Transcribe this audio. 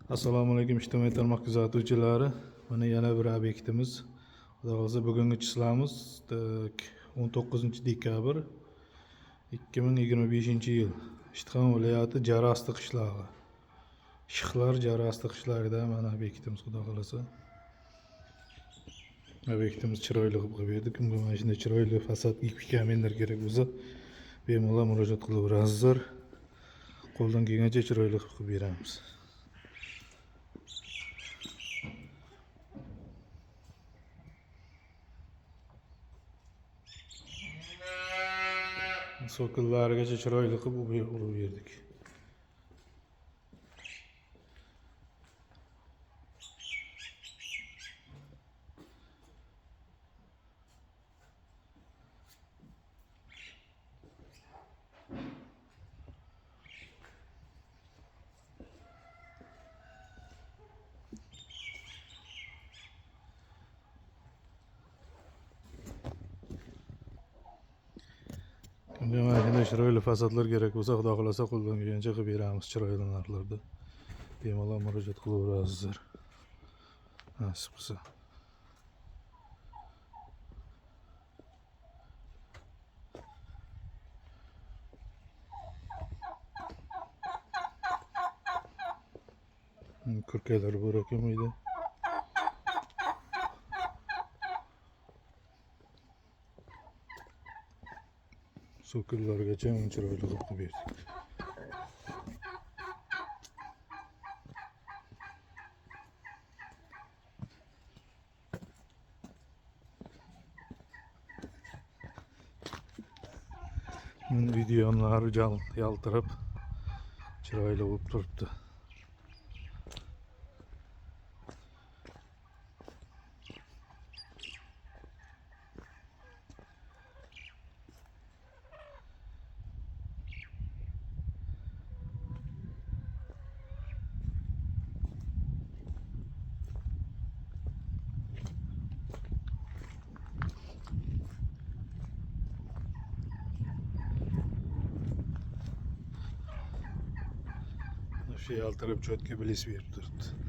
Assalomu alaykum ijtimoiy tarmoq kuzatuvchilari. Mana yana bir obyektimiz. Xudo xolasa bugungi chislamiz 19 dekabr 2025-yil. Ishtixon viloyati Jarasti qishlog'i. Shixlar Jarasti qishlog'ida mana obyektimiz xudo xolasa. Obyektimiz chiroyli qilib berdik. Kimga mana shunday chiroyli fasad kaminlar kerak bo'lsa, bemalol murojaat qilaverasizlar. Qo'ldan kelgancha chiroyli qilib beramiz. So'killarigacha chiroyli qilib urib berdik. Kimga mana shunday chiroyli fasadlar kerak bo'lsa, xudo xolasa qo'ldan kelgancha qilib beramiz chiroyli narxlarda. Bemalol murojaat qilaverasizlar. Nasib qilsa. Kurkalar bor ekan uyda. So'killargacha chiroyli qilib berdik. Videolar yaltirab chiroyli bo'lib turibdi. Şu yaltırıp çötke bilis verip durdu.